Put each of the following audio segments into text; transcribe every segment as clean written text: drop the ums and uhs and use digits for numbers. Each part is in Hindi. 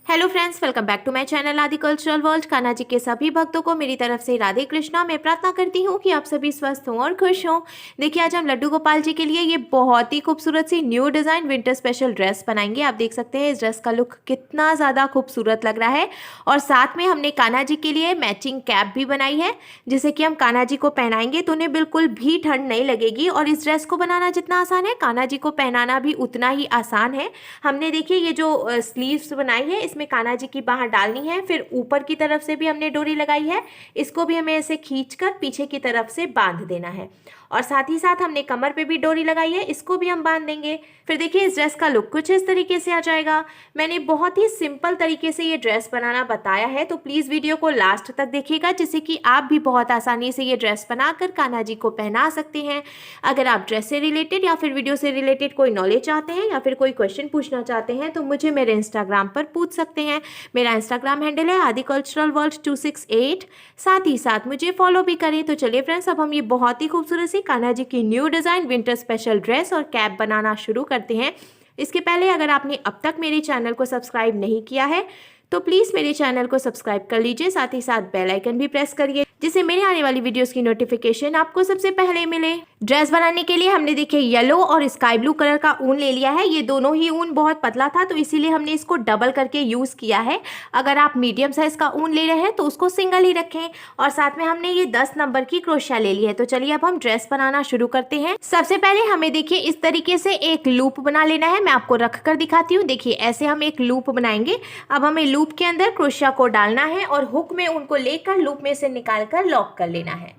Hello friends, welcome back to my channel Aadi cultural world. Kanha ji के सभी भक्तों को मेरी तरफ से राधे कृष्णा। मैं प्रार्थना करती हूँ कि आप सभी स्वस्थ हों और खुश हों। देखिए, आज हम लड्डू गोपाल जी के लिए ये बहुत ही खूबसूरत सी new design winter special dress बनाएंगे। आप देख सकते हैं इस ड्रेस का लुक कितना ज़्यादा खूबसूरत लग रहा है। और साथ में हमने कान्हा जी के लिए मैचिंग कैप भी बनाई है, जिसे कि हम कान्हा जी को पहनाएंगे तो उन्हें बिल्कुल भी ठंड नहीं लगेगी। और इस ड्रेस को बनाना जितना आसान है, कान्हा जी को पहनाना भी उतना ही आसान है। हमने देखिए ये जो स्लीव्स बनाई है, इसमें कान्हा जी की बाहर डालनी है। फिर ऊपर की तरफ से भी हमने डोरी लगाई है, इसको भी हमें ऐसे खींचकर पीछे की तरफ से बांध देना है। और साथ ही साथ हमने कमर पे भी डोरी लगाई है, इसको भी हम बांध देंगे। फिर देखिए इस ड्रेस का लुक कुछ इस तरीके से आ जाएगा। मैंने बहुत ही सिंपल तरीके से ये ड्रेस बनाना बताया है, तो प्लीज़ वीडियो को लास्ट तक देखिएगा, जिससे कि आप भी बहुत आसानी से ये ड्रेस बनाकर कान्हा जी को पहना सकते हैं। अगर आप ड्रेस से रिलेटेड या फिर वीडियो से रिलेटेड कोई नॉलेज चाहते हैं या फिर कोई क्वेश्चन पूछना चाहते हैं तो मुझे मेरे इंस्टाग्राम पर पूछ सकते हैं। मेरा इंस्टाग्राम हैंडल है आदि कल्चरल वर्ल्ड 268। साथ ही साथ मुझे फॉलो भी करें। तो चलिए फ्रेंड्स, अब हम ये बहुत ही खूबसूरत सी कान्हा जी की new design winter special dress और कैप बनाना शुरू करते हैं। इसके पहले अगर आपने अब तक मेरे चैनल को सब्सक्राइब नहीं किया है तो प्लीज़ मेरे चैनल को सब्सक्राइब कर लीजिए। साथ ही साथ बेल आइकन भी प्रेस करिए, जिससे मेरे आने वाली वीडियोस की नोटिफिकेशन आपको सबसे पहले मिले। ड्रेस बनाने के लिए हमने देखिए येलो और स्काई ब्लू कलर का ऊन ले लिया है। ये दोनों ही ऊन बहुत पतला था, तो इसीलिए हमने इसको डबल करके यूज़ किया है। अगर आप मीडियम साइज़ का ऊन ले रहे हैं तो उसको सिंगल ही रखें। और साथ में हमने ये 10 नंबर की क्रोशिया ले ली है। तो चलिए अब हम ड्रेस बनाना शुरू करते हैं। सबसे पहले हमें देखिए इस तरीके से एक लूप बना लेना है। मैं आपको रख कर दिखाती हूँ। देखिए ऐसे हम एक लूप बनाएंगे। अब हमें लूप के अंदर क्रोशिया को डालना है और हुक में उनको लेकर लूप में से निकाल कर लॉक कर लेना है।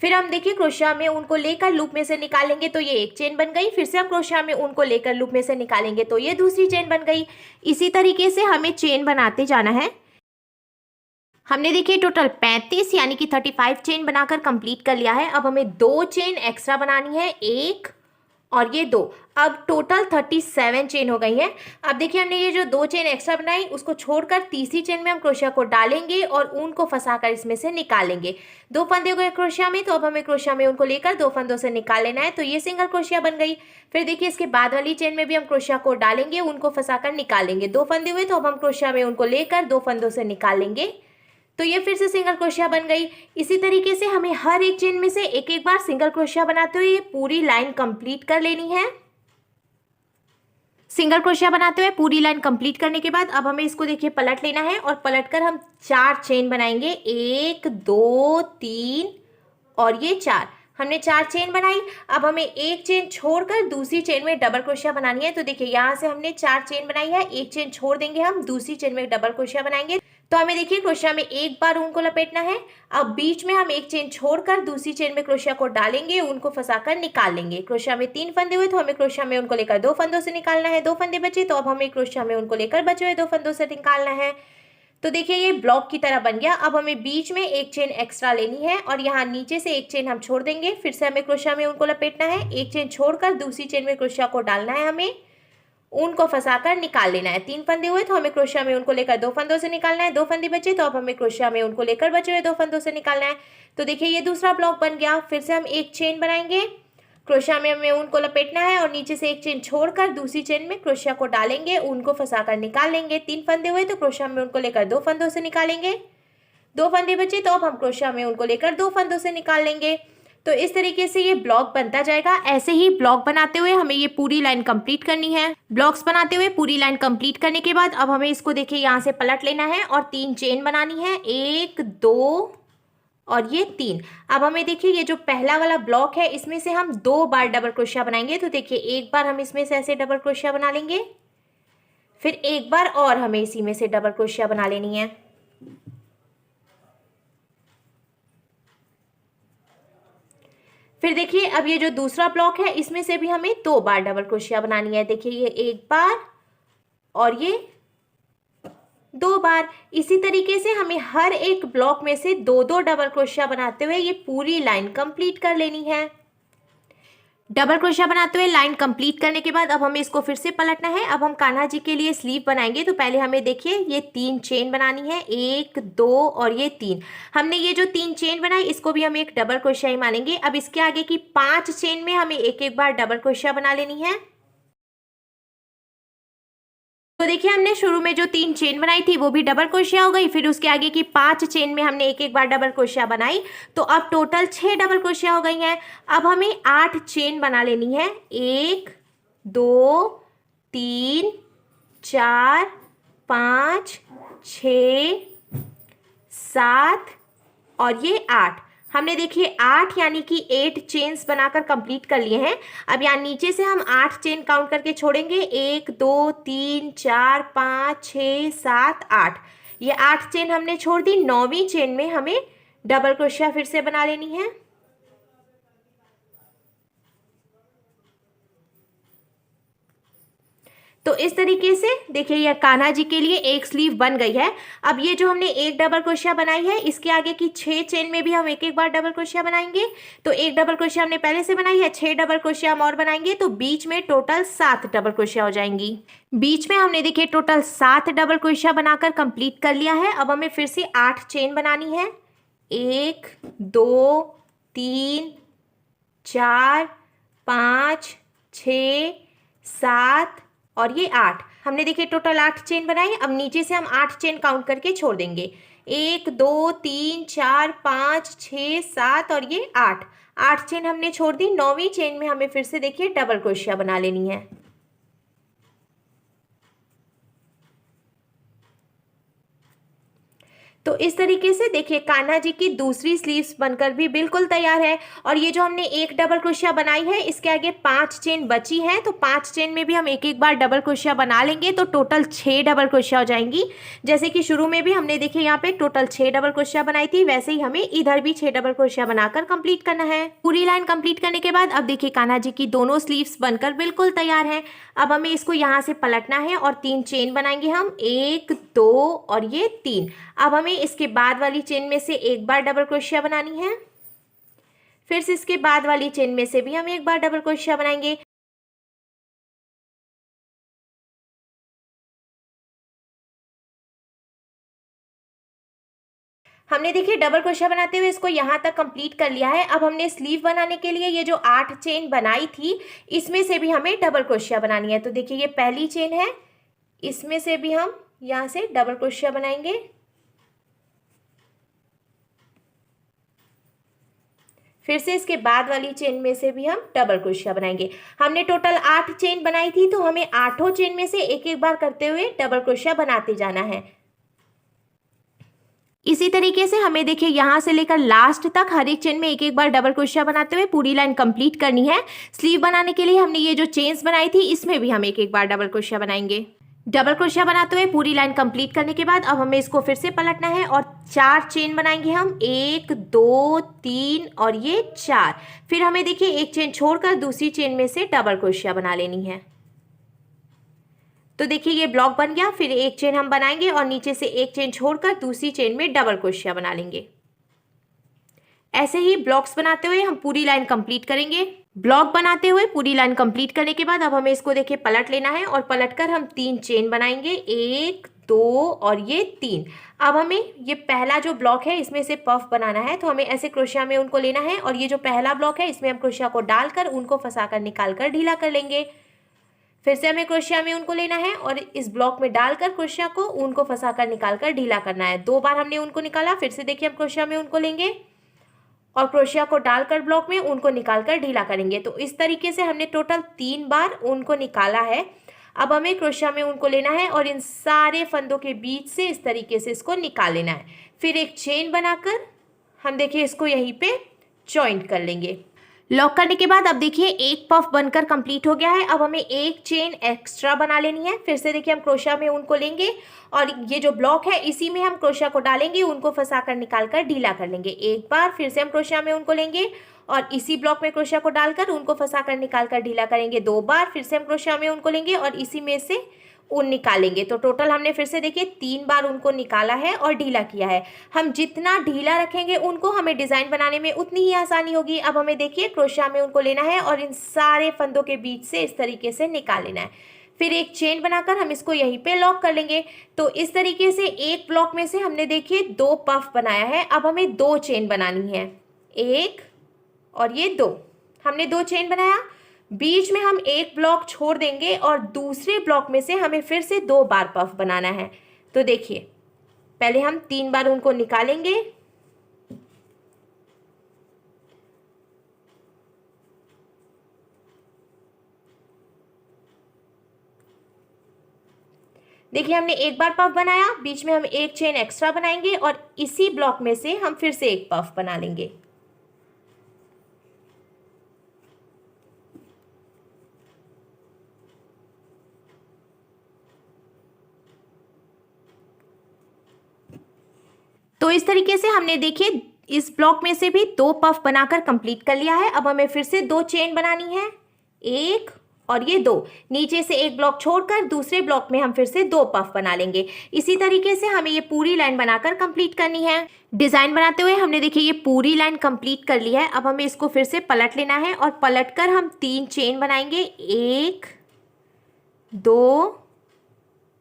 फिर हम देखिए क्रोशिया में उनको लेकर लूप में से निकालेंगे तो ये एक चेन बन गई। फिर से हम क्रोशिया में उनको लेकर लूप में से निकालेंगे तो ये दूसरी चेन बन गई। इसी तरीके से हमें चेन बनाते जाना है। हमने देखिए टोटल 35 यानी कि 35 चेन बनाकर कंप्लीट कर लिया है। अब हमें 2 चेन एक्स्ट्रा बनानी है, एक और ये 2। अब टोटल 37 चेन हो गई है। अब देखिए हमने ये जो 2 चेन एक्स्ट्रा बनाई उसको छोड़कर तीसरी चेन में हम क्रोशिया को डालेंगे और ऊन को फंसाकर इसमें से निकालेंगे। 2 फंदे हो गए क्रोशिया में, तो अब हमें क्रोशिया में उनको लेकर 2 फंदों से निकाल लेना है। तो ये सिंगल क्रोशिया बन गई। फिर देखिए इसके बाद वाली चेन में भी हम क्रोशिया को डालेंगे, उनको फंसाकर निकालेंगे। 2 फंदे हुए तो अब हम क्रोशिया में उनको लेकर 2 फंदों से निकालेंगे। तो ये फिर से सिंगल क्रोशिया बन गई। इसी तरीके से हमें हर एक चेन में से एक एक बार सिंगल क्रोशिया बनाते हुए ये पूरी लाइन कंप्लीट कर लेनी है। सिंगल क्रोशिया बनाते हुए पूरी लाइन कंप्लीट करने के बाद अब हमें इसको देखिए पलट लेना है और पलटकर हम 4 चेन बनाएंगे। 1 2 3 और ये 4। हमने 4 चेन बनाई। अब हमें एक चेन छोड़कर दूसरी चेन में डबल क्रोशिया बनानी है। तो देखिए यहाँ से हमने 4 चेन बनाई है, एक चेन छोड़ देंगे, हम दूसरी चेन में डबल क्रोशिया बनाएंगे। तो हमें देखिए क्रोशिया में एक बार ऊन को लपेटना है। अब बीच में हम एक चेन छोड़कर दूसरी चेन में क्रोशिया को डालेंगे, ऊन को फंसाकर निकाल लेंगे। क्रोशिया में 3 फंदे हुए तो हमें क्रोशिया में उनको लेकर 2 फंदों से निकालना है। 2 फंदे बचे तो अब हमें क्रोशिया में उनको लेकर बचे हुए 2 फंदों से निकालना है। तो देखिए ये ब्लॉक की तरह बन गया। अब हमें बीच में एक चेन एक्स्ट्रा लेनी है और यहाँ नीचे से एक चेन हम छोड़ देंगे। फिर से हमें क्रोशिया में उनको लपेटना है, एक चेन छोड़कर दूसरी चेन में क्रोशिया को डालना है, हमें ऊन को फंसाकर निकाल लेना है। 3 फंदे हुए तो हमें क्रोशिया में उनको लेकर 2 फंदों से निकालना है। 2 फंदे बचे तो अब हमें क्रोशिया में उनको लेकर बचे हुए 2 फंदों से निकालना है। तो देखिए ये दूसरा ब्लॉक बन गया। फिर से हम एक चेन बनाएंगे, क्रोशिया में हमें ऊन को लपेटना है और नीचे से एक चेन छोड़कर दूसरी चेन में क्रोशिया को डालेंगे, ऊन को फंसाकर निकाल लेंगे। 3 फंदे हुए तो क्रोशिया में उनको लेकर 2 फंदों से निकालेंगे। 2 फंदे बचे तो अब हम क्रोशिया में उनको लेकर 2 फंदों से निकाल लेंगे। तो इस तरीके से ये ब्लॉक बनता जाएगा। ऐसे ही ब्लॉक बनाते हुए हमें ये पूरी लाइन कंप्लीट करनी है। ब्लॉक्स बनाते हुए पूरी लाइन कंप्लीट करने के बाद अब हमें इसको देखिए यहाँ से पलट लेना है और 3 चेन बनानी है, 1 2 और ये 3। अब हमें देखिए ये जो पहला वाला ब्लॉक है इसमें से हम 2 बार डबल क्रोशिया बनाएंगे। तो देखिए एक बार हम इसमें से ऐसे डबल क्रोशिया बना लेंगे, फिर एक बार और हमें इसी में से डबल क्रोशिया बना लेनी है। फिर देखिए अब ये जो दूसरा ब्लॉक है इसमें से भी हमें 2 बार डबल क्रोशिया बनानी है। देखिए ये एक बार और ये 2 बार। इसी तरीके से हमें हर एक ब्लॉक में से 2-2 डबल क्रोशिया बनाते हुए ये पूरी लाइन कंप्लीट कर लेनी है। डबल क्रोशिया बनाते हुए लाइन कंप्लीट करने के बाद अब हमें इसको फिर से पलटना है। अब हम कान्हा जी के लिए स्लीव बनाएंगे। तो पहले हमें देखिए ये 3 चेन बनानी है, 1 2 और ये 3। हमने ये जो 3 चेन बनाई इसको भी हम एक डबल क्रोशिया ही मानेंगे। अब इसके आगे की 5 चेन में हमें एक एक बार डबल क्रोशिया बना लेनी है। तो देखिए हमने शुरू में जो 3 चेन बनाई थी वो भी डबल क्रोशिया हो गई, फिर उसके आगे की 5 चेन में हमने एक एक बार डबल क्रोशिया बनाई, तो अब टोटल 6 डबल क्रोशिया हो गई हैं। अब हमें 8 चेन बना लेनी है, 1 2 3 4 5 6 7 और ये 8। हमने देखिए 8 यानी कि 8 चेन्स बनाकर कंप्लीट कर लिए हैं। अब यहाँ नीचे से हम 8 चेन काउंट करके छोड़ेंगे, 1 2 3 4 5 6 7 8। ये 8 चेन हमने छोड़ दी। 9वीं चेन में हमें डबल क्रोशिया फिर से बना लेनी है। तो इस तरीके से देखिए यह कान्हा जी के लिए एक स्लीव बन गई है। अब ये जो हमने एक डबल क्रोशिया बनाई है, इसके आगे की 6 चेन में भी हम एक एक बार डबल क्रोशिया बनाएंगे। तो एक डबल क्रोशिया हमने पहले से बनाई है, 6 डबल क्रोशिया हम और बनाएंगे, तो बीच में टोटल 7 डबल क्रोशिया हो जाएंगी। बीच में हमने देखिए टोटल 7 डबल क्रोशिया बनाकर कंप्लीट कर लिया है। अब हमें फिर से 8 चेन बनानी है, 1 2 3 4 5 6 7 और ये 8। हमने देखिए टोटल 8 चेन बनाई। अब नीचे से हम 8 चेन काउंट करके छोड़ देंगे, 1 2 3 4 5 6 7 और ये 8। 8 चेन हमने छोड़ दी। 9वीं चेन में हमें फिर से देखिए डबल क्रोशिया बना लेनी है। तो इस तरीके से देखिए कान्हा जी की दूसरी स्लीव्स बनकर भी बिल्कुल तैयार है। और ये जो हमने एक डबल क्रोशिया बनाई है, इसके आगे 5 चेन बची हैं, तो 5 चेन में भी हम एक एक बार डबल क्रोशिया बना लेंगे, तो टोटल 6 डबल क्रोशिया हो जाएंगी। जैसे कि शुरू में भी हमने देखिए यहाँ पे टोटल 6 डबल क्रोशिया बनाई थी, वैसे ही हमें इधर भी 6 डबल क्रोशिया बनाकर कंप्लीट करना है। पूरी लाइन कंप्लीट करने के बाद अब देखिए कान्हा जी की दोनों स्लीव्स बनकर बिल्कुल तैयार है। अब हमें इसको यहाँ से पलटना है और 3 चेन बनाएंगे हम, 1 2 और ये 3। अब हमें इसके बाद वाली चेन में से एक बार डबल क्रोशिया बनानी है, फिर से इसके बाद वाली चेन में से भी हम एक बार डबल क्रोशिया बनाएंगे। हमने देखिए डबल क्रोशिया बनाते हुए इसको यहाँ तक कंप्लीट कर लिया है। अब हमने स्लीव बनाने के लिए ये जो 8 चेन बनाई थी, इसमें से भी हमें डबल क्रोशिया बनानी है। तो देखिए ये पहली चेन है, इसमें से भी हम यहाँ से डबल क्रोशिया बनाएंगे। फिर से इसके बाद वाली चेन में से भी हम डबल क्रोशिया बनाएंगे। हमने टोटल 8 चेन बनाई थी, तो हमें 8 चेन में से एक एक बार करते हुए डबल क्रोशिया बनाते जाना है। इसी तरीके से हमें देखिए यहाँ से लेकर लास्ट तक हर एक चेन में एक एक बार डबल क्रोशिया बनाते हुए पूरी लाइन कंप्लीट करनी है। स्लीव बनाने के लिए हमने ये जो चेन्स बनाई थी, इसमें भी हम एक एक बार डबल क्रोशिया बनाएंगे। डबल क्रोशिया बनाते हुए पूरी लाइन कंप्लीट करने के बाद अब हमें इसको फिर से पलटना है और 4 चेन बनाएंगे हम, 1 2 3 और ये 4। फिर हमें देखिए एक चेन छोड़कर दूसरी चेन में से डबल क्रोशिया बना लेनी है। तो देखिए ये ब्लॉक बन गया। फिर एक चेन हम बनाएंगे और नीचे से एक चेन छोड़कर दूसरी चेन में डबल क्रोशिया बना लेंगे। ऐसे ही ब्लॉक्स बनाते हुए हम पूरी लाइन कंप्लीट करेंगे। ब्लॉक बनाते हुए पूरी लाइन कंप्लीट करने के बाद अब हमें इसको देखिए पलट लेना है और पलटकर हम 3 चेन बनाएंगे, 1 2 और ये 3। अब हमें ये पहला जो ब्लॉक है इसमें से पफ बनाना है, तो हमें ऐसे क्रोशिया में उनको लेना है और ये जो पहला ब्लॉक है इसमें हम क्रोशिया को डालकर उनको फंसाकर निकालकर ढीला कर लेंगे। फिर से हमें क्रोशिया में उनको लेना है और इस ब्लॉक में डालकर क्रोशिया को उनको फंसाकर निकालकर ढीला करना है। 2 बार हमने उनको निकाला। फिर से देखिए हम क्रोशिया में उनको लेंगे और क्रोशिया को डालकर ब्लॉक में उनको निकालकर ढीला करेंगे। तो इस तरीके से हमने टोटल 3 बार उनको निकाला है। अब हमें क्रोशिया में उनको लेना है और इन सारे फंदों के बीच से इस तरीके से इसको निकाल लेना है। फिर एक चेन बनाकर हम देखिए इसको यहीं पे जॉइंट कर लेंगे। लॉक करने के बाद अब देखिए एक पफ बनकर कंप्लीट हो गया है। अब हमें एक चेन एक्स्ट्रा बना लेनी है। फिर से देखिए हम क्रोशिया में उनको लेंगे और ये जो ब्लॉक है इसी में हम क्रोशिया को डालेंगे, उनको फंसाकर निकालकर ढीला कर लेंगे। एक बार फिर से हम क्रोशिया में उनको लेंगे और इसी ब्लॉक में क्रोशिया को डालकर उनको फंसाकर निकालकर ढीला करेंगे। 2 बार फिर से हम क्रोशिया में उनको लेंगे और इसी में से ऊन निकालेंगे। तो टोटल हमने फिर से देखिए 3 बार उनको निकाला है और ढीला किया है। हम जितना ढीला रखेंगे उनको, हमें डिज़ाइन बनाने में उतनी ही आसानी होगी। अब हमें देखिए क्रोशिया में उनको लेना है और इन सारे फंदों के बीच से इस तरीके से निकाल लेना है। फिर एक चेन बनाकर हम इसको यहीं पे लॉक कर लेंगे। तो इस तरीके से एक ब्लॉक में से हमने देखिए 2 पफ बनाया है। अब हमें 2 चेन बनानी है, 1 और ये 2। हमने 2 चेन बनाया, बीच में हम एक ब्लॉक छोड़ देंगे और दूसरे ब्लॉक में से हमें फिर से 2 बार पफ बनाना है। तो देखिए, पहले हम 3 बार उनको निकालेंगे, देखिए हमने एक बार पफ बनाया, बीच में हम एक चेन एक्स्ट्रा बनाएंगे और इसी ब्लॉक में से हम फिर से एक पफ बना लेंगे। तो इस तरीके से हमने देखिए इस ब्लॉक में से भी 2 पफ बनाकर कंप्लीट कर लिया है। अब हमें फिर से 2 चेन बनानी है, एक और ये 2, नीचे से एक ब्लॉक छोड़कर दूसरे ब्लॉक में हम फिर से 2 पफ बना लेंगे। इसी तरीके से हमें ये पूरी लाइन बनाकर कंप्लीट करनी है। डिजाइन बनाते हुए हमने देखिए ये पूरी लाइन कंप्लीट कर ली है। अब हमें इसको फिर से पलट लेना है और पलटकर हम 3 चेन बनाएंगे, 1 2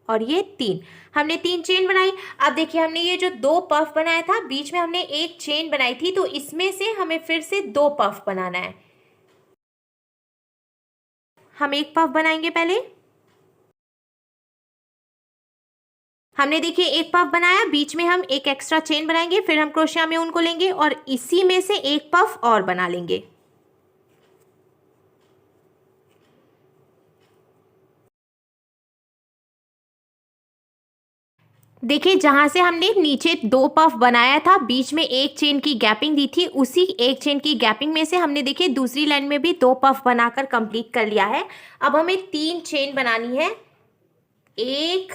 और ये 3। हमने 3 चेन बनाई। अब देखिए हमने ये जो 2 पफ बनाया था, बीच में हमने एक चेन बनाई थी, तो इसमें से हमें फिर से 2 पफ बनाना है। हम एक पफ बनाएंगे पहले। हमने देखिए एक पफ बनाया, बीच में हम एक एक्स्ट्रा चेन बनाएंगे, फिर हम क्रोशिया में उनको लेंगे और इसी में से एक पफ और बना लेंगे। देखिए जहां से हमने नीचे 2 पफ बनाया था, बीच में एक चेन की गैपिंग दी थी, उसी एक चेन की गैपिंग में से हमने देखिए दूसरी लाइन में भी 2 पफ बनाकर कंप्लीट कर लिया है। अब हमें 3 चेन बनानी है, 1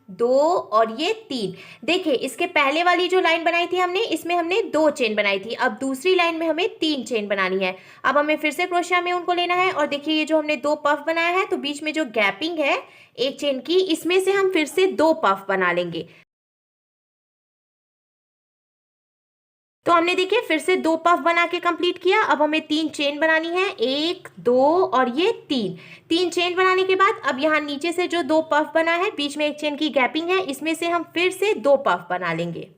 2 और ये 3। देखिए इसके पहले वाली जो लाइन बनाई थी हमने, इसमें हमने 2 चेन बनाई थी। अब दूसरी लाइन में हमें 3 चेन बनानी है। अब हमें फिर से क्रोशिया में उनको लेना है और देखिए ये जो हमने 2 पफ बनाया है, तो बीच में जो गैपिंग है एक चेन की, इसमें से हम फिर से 2 पफ बना लेंगे। तो हमने देखिए फिर से 2 पफ बना के कंप्लीट किया। अब हमें 3 चेन बनानी है, 1 2 और ये 3 चेन बनाने के बाद अब यहाँ नीचे से जो 2 पफ बना है, बीच में एक चेन की गैपिंग है, इसमें से हम फिर से 2 पफ बना लेंगे।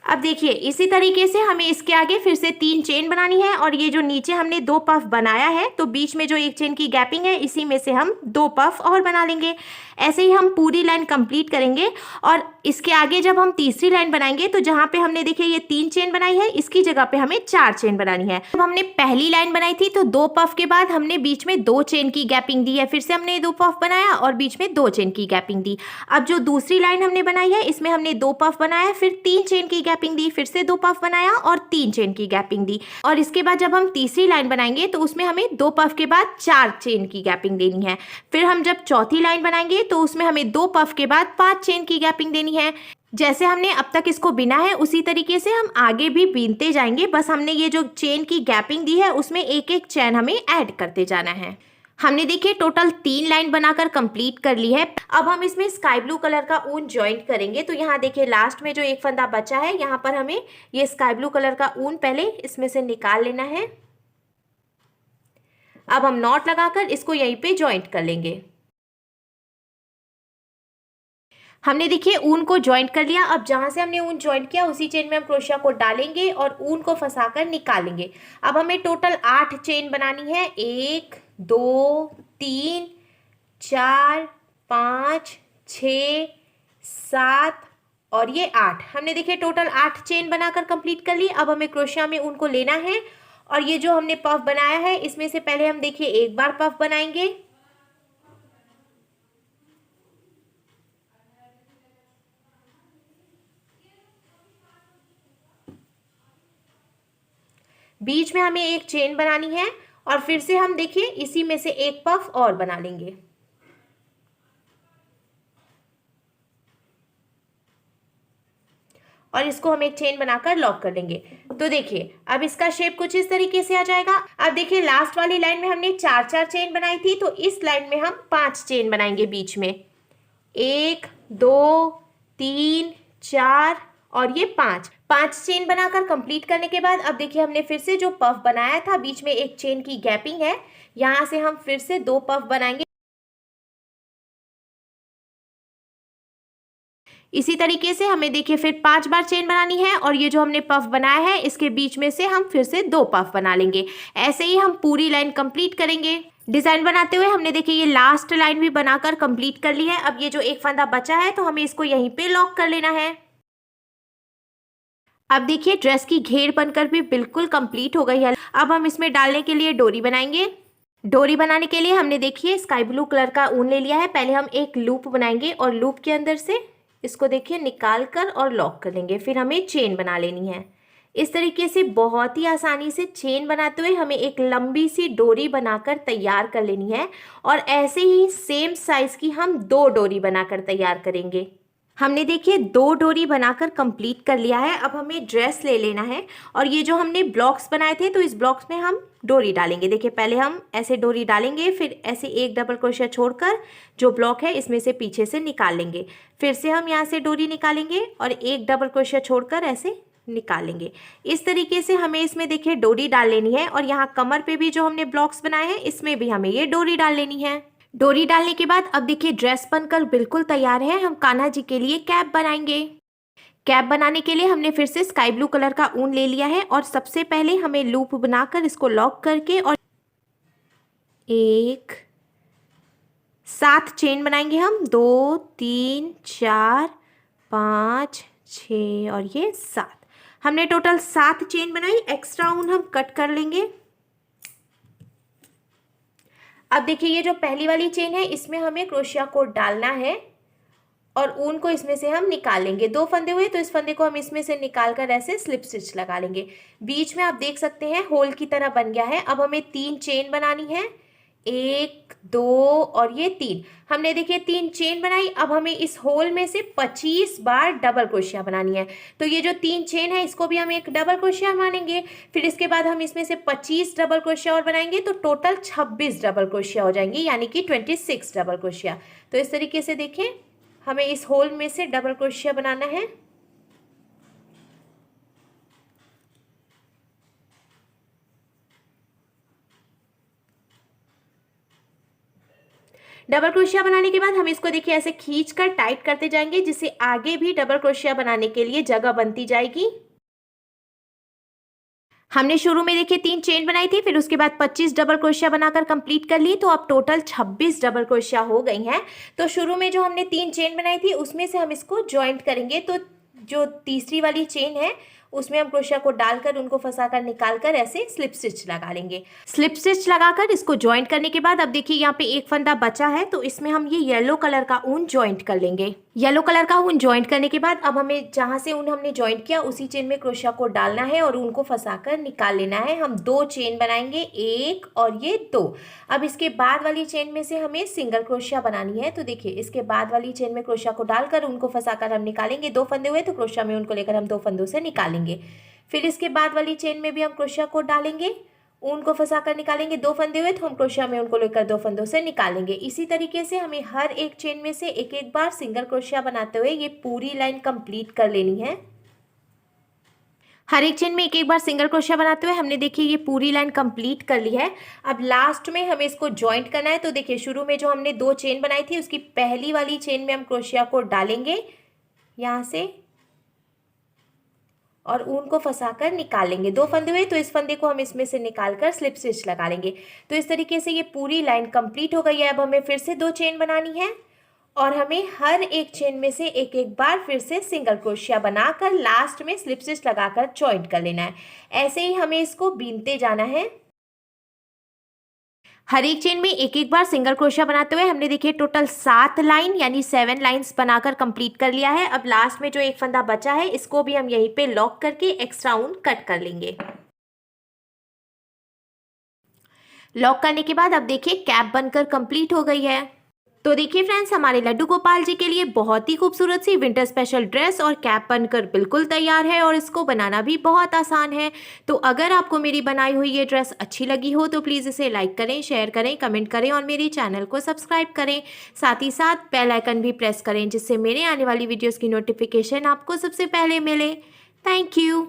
अब देखिए इसी तरीके से हमें इसके आगे फिर से 3 चेन बनानी है और ये जो नीचे हमने 2 पफ बनाया है, तो बीच में जो एक चेन की गैपिंग है, इसी में से हम 2 पफ और बना लेंगे। ऐसे ही हम पूरी लाइन कंप्लीट करेंगे और इसके आगे जब हम तीसरी लाइन बनाएंगे, तो जहाँ पे हमने देखिए ये 3 चेन बनाई है, इसकी जगह पे हमें 4 चेन बनानी है। जब हमने पहली लाइन बनाई थी, तो 2 पफ के बाद हमने बीच में 2 चेन की गैपिंग दी है, फिर से हमने 2 पफ बनाया और बीच में 2 चेन की गैपिंग दी। अब जो दूसरी लाइन हमने बनाई है, इसमें हमने 2 पफ बनाया, फिर 3 चेन की गैपिंग दी, फिर से 2 पफ बनाया और 3 चेन की गैपिंग दी। और इसके बाद जब हम तीसरी लाइन बनाएंगे, तो उसमें हमें 2 पफ के बाद 4 चेन की गैपिंग देनी है। फिर हम जब चौथी लाइन बनाएंगे, तो उसमें हमें 2 पफ के बाद 5 चेन की गैपिंग देनी है। जैसे हमने अब तक इसको बिना है, उसी तरीके से हम आगे भी बीनते जाएंगे। बस हमने ये जो चेन की गैपिंग दी है, उसमें एक एक चेन हमें ऐड करते जाना है। हमने देखिए टोटल 3 लाइन बनाकर कंप्लीट कर ली है। अब हम इसमें स्काई ब्लू कलर का ऊन ज्वाइंट करेंगे। तो यहाँ देखिए लास्ट में जो एक फंदा बचा है, यहाँ पर हमें ये स्काई ब्लू कलर का ऊन पहले इसमें से निकाल लेना है। अब हम नॉट लगाकर इसको यहीं पे ज्वाइंट कर लेंगे। हमने देखिए ऊन को ज्वाइंट कर लिया। अब जहां से हमने ऊन ज्वाइंट किया, उसी चेन में हम क्रोशिया को डालेंगे और ऊन को फंसाकर निकालेंगे। अब हमें टोटल 8 चेन बनानी है, 1 2 3 4 5 6 7 और ये 8। हमने देखिए टोटल 8 चेन बनाकर कंप्लीट कर ली। अब हमें क्रोशिया में ऊन को लेना है और ये जो हमने पफ बनाया है, इसमें से पहले हम देखिए एक बार पफ बनाएंगे, बीच में हमें एक चेन बनानी है और फिर से हम देखिए इसी में से एक पफ और बना लेंगे। और इसको हम एक चेन बनाकर लॉक कर लेंगे। तो देखिए अब इसका शेप कुछ इस तरीके से आ जाएगा। अब देखिए लास्ट वाली लाइन में हमने 4 चेन बनाई थी, तो इस लाइन में हम 5 चेन बनाएंगे बीच में, 1 2 3 4 और ये 5 चेन बनाकर कंप्लीट करने के बाद अब देखिए हमने फिर से जो पफ बनाया था, बीच में एक चेन की गैपिंग है, यहाँ से हम फिर से 2 पफ बनाएंगे। इसी तरीके से हमें देखिए फिर 5 बार चेन बनानी है और ये जो हमने पफ बनाया है इसके बीच में से हम फिर से 2 पफ बना लेंगे। ऐसे ही हम पूरी लाइन कंप्लीट करेंगे। डिज़ाइन बनाते हुए हमने देखिए ये लास्ट लाइन भी बनाकर कंप्लीट कर ली है। अब ये जो एक फंदा बचा है तो हमें इसको यहीं पे लॉक कर लेना है। अब देखिए ड्रेस की घेर बनकर भी बिल्कुल कंप्लीट हो गई है। अब हम इसमें डालने के लिए डोरी बनाएंगे। डोरी बनाने के लिए हमने देखिए स्काई ब्लू कलर का ऊन ले लिया है। पहले हम एक लूप बनाएंगे और लूप के अंदर से इसको देखिए निकाल कर और लॉक कर लेंगे। फिर हमें चेन बना लेनी है। इस तरीके से बहुत ही आसानी से चेन बनाते हुए हमें एक लंबी सी डोरी बनाकर तैयार कर लेनी है और ऐसे ही सेम साइज़ की हम 2 डोरी बनाकर तैयार करेंगे। हमने देखिए 2 डोरी बनाकर कंप्लीट कर लिया है। अब हमें ड्रेस ले लेना है और ये जो हमने ब्लॉक्स बनाए थे तो इस ब्लॉक्स में हम डोरी डालेंगे। देखिए पहले हम ऐसे डोरी डालेंगे, फिर ऐसे एक डबल क्रोशिया छोड़कर जो ब्लॉक है इसमें से पीछे से निकाल लेंगे। फिर से हम यहाँ से डोरी निकालेंगे और एक डबल क्रोशिया छोड़कर ऐसे निकालेंगे। इस तरीके से हमें इसमें देखिए डोरी डाल लेनी है और यहाँ कमर पे भी जो हमने ब्लॉक्स बनाए हैं इसमें भी हमें ये डोरी डाल लेनी है। डोरी डालने के बाद अब देखिए ड्रेस बनकर बिल्कुल तैयार है। हम कान्हा जी के लिए कैप बनाएंगे। कैप बनाने के लिए हमने फिर से स्काई ब्लू कलर का ऊन ले लिया है और सबसे पहले हमें लूप बनाकर इसको लॉक करके और 7 चेन बनाएंगे हम। 2 3 4 5 6 और ये 7। हमने टोटल 7 चेन बनाई। एक्स्ट्रा ऊन हम कट कर लेंगे। अब देखिए ये जो पहली वाली चेन है इसमें हमें क्रोशिया को डालना है और ऊन को इसमें से हम निकाल लेंगे। 2 फंदे हुए तो इस फंदे को हम इसमें से निकाल कर ऐसे स्लिप स्टिच लगा लेंगे। बीच में आप देख सकते हैं होल की तरह बन गया है। अब हमें 3 चेन बनानी है। 1 2 और ये 3। हमने देखिए 3 चेन बनाई। अब हमें इस होल में से 25 बार डबल क्रोशिया बनानी है। तो ये जो 3 चेन है इसको भी हम एक डबल क्रोशिया मानेंगे। फिर इसके बाद हम इसमें से 25 डबल क्रोशिया और बनाएंगे तो टोटल 26 डबल क्रोशिया हो जाएंगे, यानी कि 26 डबल क्रोशिया। तो इस तरीके से देखें हमें इस होल में से डबल क्रोशिया बनाना है। डबल क्रोशिया बनाने के बाद हम इसको देखिए ऐसे खींचकर टाइट करते जाएंगे जिससे आगे भी डबल क्रोशिया बनाने के लिए जगह बनती जाएगी। हमने शुरू में देखिए 3 चेन बनाई थी, फिर उसके बाद 25 डबल क्रोशिया बनाकर कंप्लीट कर ली। तो अब टोटल 26 डबल क्रोशिया हो गई हैं। तो शुरू में जो हमने 3 चेन बनाई थी उसमें से हम इसको जॉइंट करेंगे। तो जो तीसरी वाली चेन है उसमें हम क्रोशिया को डालकर उनको फंसाकर निकालकर ऐसे स्लिप स्टिच लगा लेंगे। स्लिप स्टिच लगाकर इसको जॉइंट करने के बाद अब देखिए यहाँ पे एक फंदा बचा है तो इसमें हम ये येलो कलर का ऊन जॉइंट कर लेंगे। येलो कलर का ऊन जॉइंट करने के बाद अब हमें जहाँ से ऊन हमने जॉइंट किया उसी चेन में क्रोशिया को डालना है और ऊन को फंसाकर निकाल लेना है। हम 2 चेन बनाएंगे, 1 और ये 2। अब इसके बाद वाली चेन में से हमें सिंगल क्रोशिया बनानी है। तो देखिए इसके बाद वाली चेन में क्रोशिया को डालकर उनको फंसाकर हम निकालेंगे। 2 फंदे हुए तो क्रोशिया में उनको लेकर हम 2 फंदों से निकालेंगे। फिर इसके बाद वाली चेन में भी हम क्रोशिया को डालेंगे, ऊन को फंसाकर निकालेंगे। 2 फंदे हुए तो हम क्रोशिया में उनको लेकर 2 फंदों से निकालेंगे। इसी तरीके से हमें हर एक चेन में से एक एक बार सिंगल क्रोशिया बनाते हुए ये पूरी लाइन कंप्लीट कर लेनी है। हर एक चेन में एक एक बार सिंगल क्रोशिया बनाते हुए हमने देखिए ये पूरी लाइन कंप्लीट कर ली है। अब लास्ट में हमें इसको जॉइंट करना है। तो देखिए शुरू में जो हमने 2 चेन बनाई थी उसकी पहली वाली चेन में हम क्रोशिया को डालेंगे यहाँ से और ऊन को फंसाकर निकाल लेंगे। 2 फंदे हुए तो इस फंदे को हम इसमें से निकालकर स्लिप स्टिच लगा लेंगे। तो इस तरीके से ये पूरी लाइन कंप्लीट हो गई है। अब हमें फिर से 2 चेन बनानी है और हमें हर एक चेन में से एक एक बार फिर से सिंगल क्रोशिया बनाकर लास्ट में स्लिप स्टिच लगाकर जॉइंट कर लेना है। ऐसे ही हमें इसको बीनते जाना है। हर एक चेन में एक एक बार सिंगल क्रोशिया बनाते हुए हमने देखिए टोटल 7 लाइन यानी 7 लाइंस बनाकर कंप्लीट कर लिया है। अब लास्ट में जो एक फंदा बचा है इसको भी हम यहीं पे लॉक करके एक्स्ट्रा ऊन कट कर लेंगे। लॉक करने के बाद अब देखिए कैप बनकर कंप्लीट हो गई है। तो देखिए फ्रेंड्स हमारे लड्डू गोपाल जी के लिए बहुत ही खूबसूरत सी विंटर स्पेशल ड्रेस और कैप बनकर बिल्कुल तैयार है और इसको बनाना भी बहुत आसान है। तो अगर आपको मेरी बनाई हुई ये ड्रेस अच्छी लगी हो तो प्लीज़ इसे लाइक करें, शेयर करें, कमेंट करें और मेरे चैनल को सब्सक्राइब करें। साथ ही साथ बेल आइकन भी प्रेस करें जिससे मेरे आने वाली वीडियोज़ की नोटिफिकेशन आपको सबसे पहले मिले। Thank you.